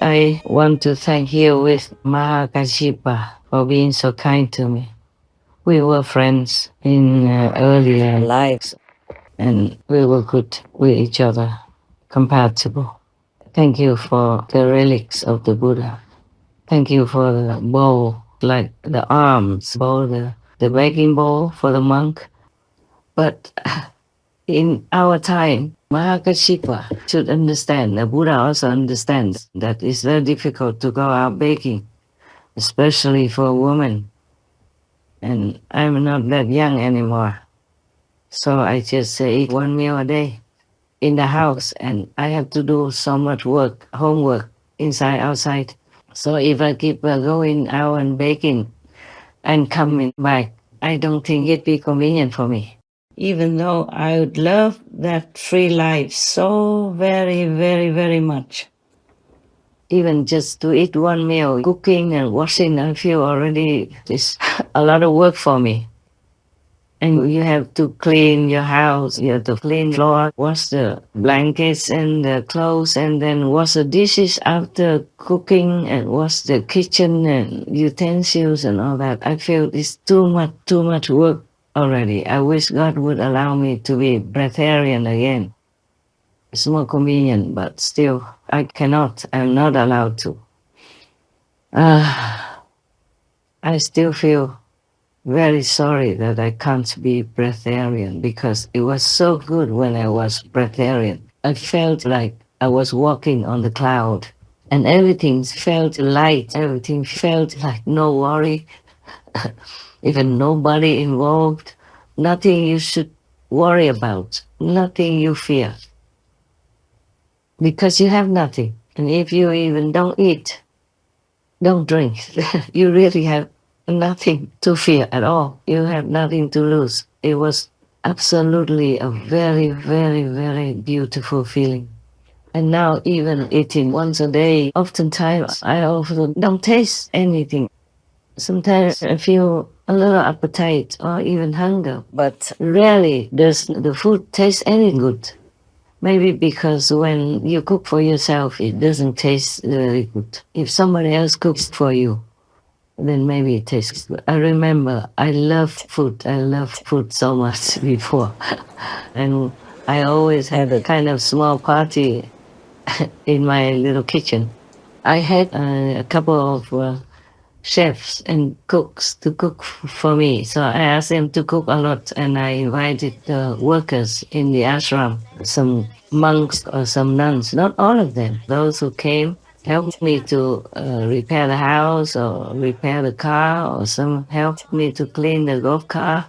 I want to thank you with Mahākāśyapa for being so kind to me. We were friends in earlier lives and we were good with each other, compatible. Thank you for the relics of the Buddha. Thank you for the bowl, like the arms bowl, the begging bowl for the monk. But in our time, Mahākāśyapa should understand, the Buddha also understands that it's very difficult to go out begging, especially for a woman. And I'm not that young anymore. So I just eat one meal a day in the house, and I have to do so much work, homework, inside, outside. So if I keep going out and baking and coming back, I don't think it'd be convenient for me. Even though I would love that free life so very, very, very much. Even just to eat one meal, cooking and washing, I feel already it's a lot of work for me. And you have to clean your house, you have to clean floor, wash the blankets and the clothes, and then wash the dishes after cooking and wash the kitchen and utensils and all that. I feel it's too much work already. I wish God would allow me to be breatharian again. It's more convenient, but still, I cannot. I'm not allowed to. I still feel very sorry that I can't be breatharian because it was so good when I was breatharian. I felt like I was walking on the cloud and everything felt light. Everything felt like no worry, even nobody involved, nothing you should worry about, nothing you fear. Because you have nothing. And if you even don't eat, don't drink, you really have nothing to fear at all. You have nothing to lose. It was absolutely a very, very, very beautiful feeling. And now even eating once a day, oftentimes I also don't taste anything. Sometimes I feel a little appetite or even hunger, but rarely does the food taste any good. Maybe because when you cook for yourself, it doesn't taste very good. If somebody else cooks for you, then maybe it tastes good. I remember I loved food. I loved food so much before. And I always had a kind of small party in my little kitchen. I had a couple of chefs and cooks to cook for me. So I asked them to cook a lot, and I invited the workers in the ashram, some monks or some nuns, not all of them. Those who came helped me to repair the house or repair the car, or some helped me to clean the golf car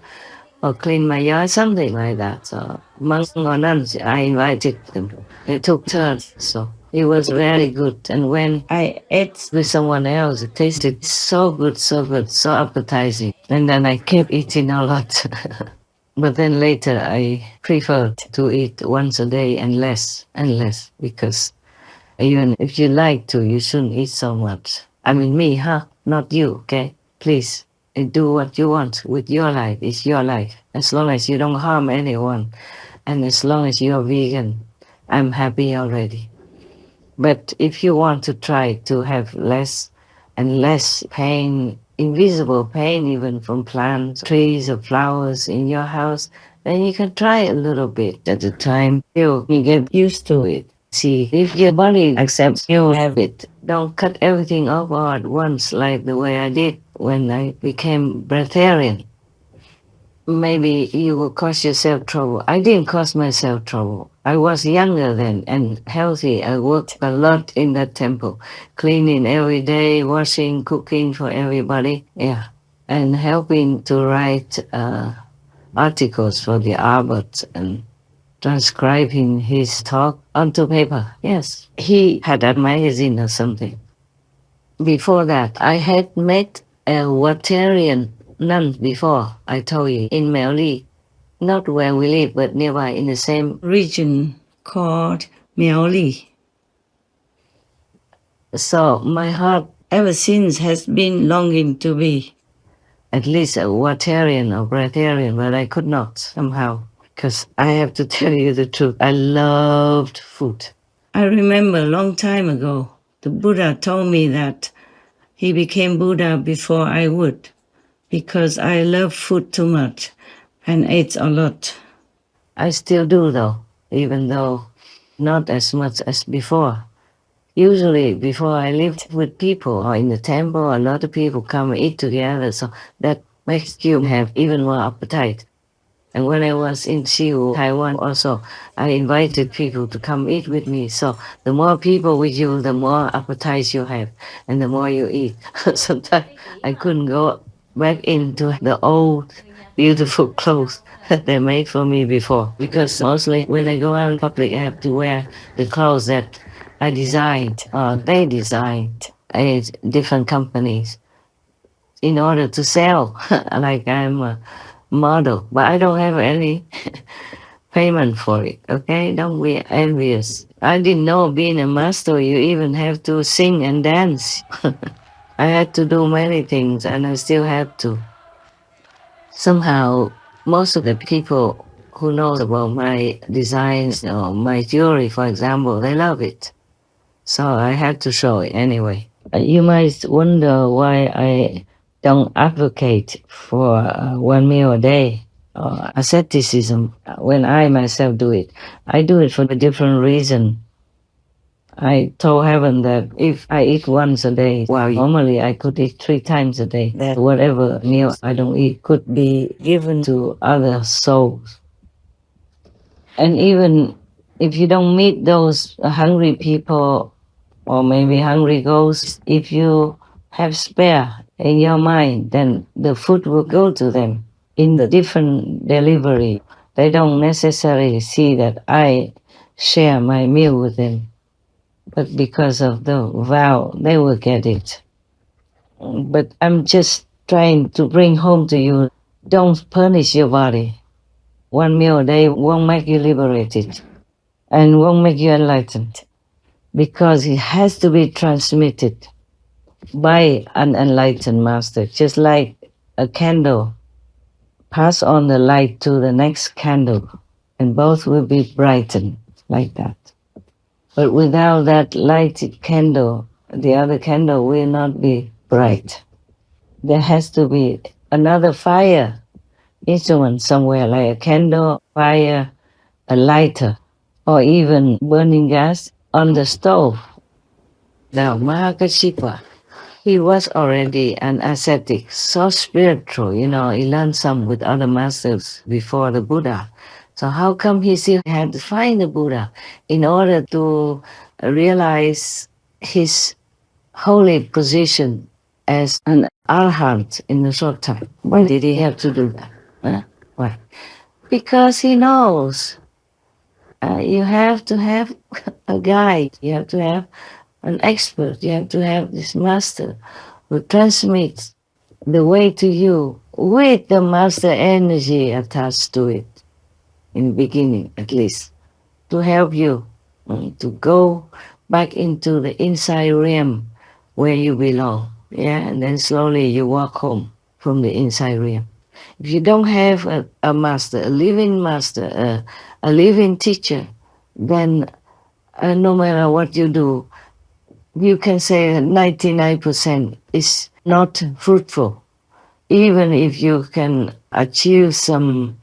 or clean my yard, something like that. So monks or nuns, I invited them. They took turns, so it was very good. And when I ate with someone else, it tasted so good, so appetizing. And then I kept eating a lot. But then later I preferred to eat once a day and less, because even if you like to, you shouldn't eat so much. I mean me, huh? Not you, okay? Please, do what you want with your life. It's your life. As long as you don't harm anyone, and as long as you're vegan, I'm happy already. But if you want to try to have less and less pain, invisible pain even from plants, trees or flowers in your house, then you can try a little bit at a time till you get used to it. See, if your body accepts you have it, don't cut everything off all at once like the way I did when I became breatharian. Maybe you will cause yourself trouble. I didn't cause myself trouble. I was younger then and healthy. I worked a lot in that temple, cleaning every day, washing, cooking for everybody. Yeah, and helping to write articles for the abbot and transcribing his talk onto paper. Yes, he had a magazine or something. Before that, I had met a Watarian nun before, I told you, in Miao not where we live, but nearby in the same region called Miao. So my heart ever since has been longing to be at least a Watarian or breatharian, but I could not somehow. Because I have to tell you the truth, I loved food. I remember a long time ago, The Buddha told me that he became Buddha before I would, because I love food too much and ate a lot. I still do though, even though not as much as before. Usually before I lived with people or in the temple, a lot of people come and eat together, so that makes you have even more appetite. And when I was in Siu, Taiwan also, I invited people to come eat with me. So the more people with you, the more appetite you have and the more you eat. Sometimes I couldn't go back into the old beautiful clothes that they made for me before, because mostly when I go out in public, I have to wear the clothes that I designed or they designed at different companies in order to sell. Like I'm a model, but I don't have any payment for it. Okay, don't be envious. I didn't know being a master you even have to sing and dance. I had to do many things and I still have to. Somehow most of the people who know about my designs or my jewelry, for example, they love it. So I had to show it anyway. You might wonder why I don't advocate for one meal a day or asceticism when I myself do it. I do it for a different reason. I told heaven that if I eat once a day, while normally I could eat 3 times a day, that whatever meal I don't eat could be given to other souls. And even if you don't meet those hungry people or maybe hungry ghosts, if you have spare in your mind, then the food will go to them in the different delivery. They don't necessarily see that I share my meal with them, but because of the vow, they will get it. But I'm just trying to bring home to you, don't punish your body. One meal a day won't make you liberated and won't make you enlightened, because it has to be transmitted by an enlightened master, just like a candle. Pass on the light to the next candle, and both will be brightened like that. But without that lighted candle, the other candle will not be bright. There has to be another fire instrument somewhere, like a candle, fire, a lighter, or even burning gas on the stove. Now, Mahākāśyapa, he was already an ascetic, so spiritual, he learned some with other masters before the Buddha. So how come he still had to find the Buddha in order to realize his holy position as an arhat in a short time? Why did he have to do that? Huh? Why? Because he knows you have to have a guide, you have to have an expert, you have to have this master who transmits the way to you with the master energy attached to it, in the beginning at least, to help you to go back into the inside realm where you belong. Yeah, and then slowly you walk home from the inside realm. If you don't have a master, a living master, a living teacher, then no matter what you do, you can say that 99% is not fruitful. Even if you can achieve some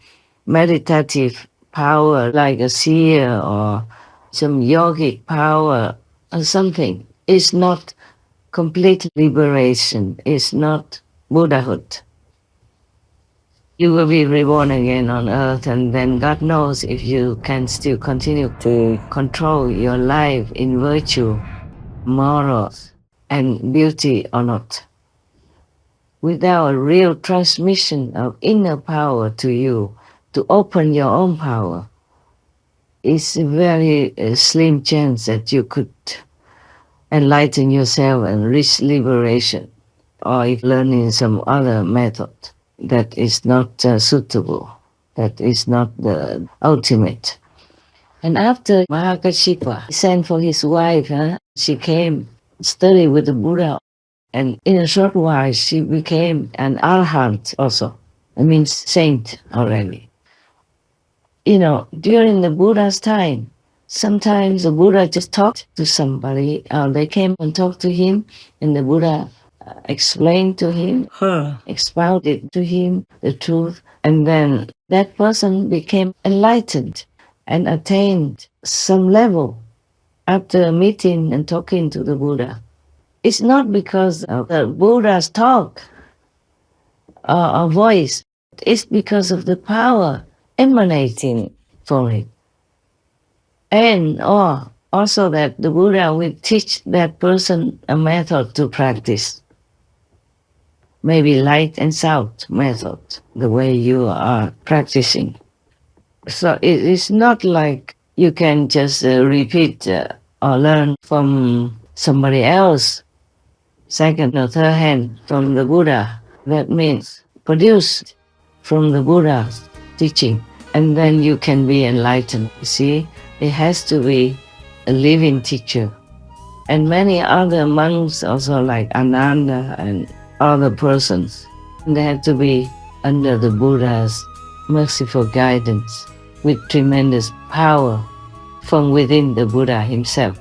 meditative power like a seer or some yogic power or something, it's not complete liberation, it's not Buddhahood. You will be reborn again on earth, and then God knows if you can still continue to control your life in virtue, morals, and beauty or not. Without a real transmission of inner power to you, to open your own power, it's a very slim chance that you could enlighten yourself and reach liberation, or if learning some other method that is not suitable, that is not the ultimate. And after Mahākāśyapa sent for his wife, she came study with the Buddha, and in a short while she became an arhat also. It means saint already. During the Buddha's time, Sometimes the Buddha just talked to somebody, they came and talked to him, and the Buddha explained to him, expounded to him the truth, and then that person became enlightened and attained some level after meeting and talking to the Buddha. It's not because of the Buddha's talk or voice, it's because of the power emanating from it. And also that the Buddha will teach that person a method to practice. Maybe light and sound method, the way you are practicing. So it is not like you can just repeat or learn from somebody else, second or third hand from the Buddha. That means produced from the Buddha's teaching, and then you can be enlightened. You see, it has to be a living teacher. And many other monks also, like Ananda and other persons, they have to be under the Buddha's merciful guidance with tremendous power from within the Buddha himself.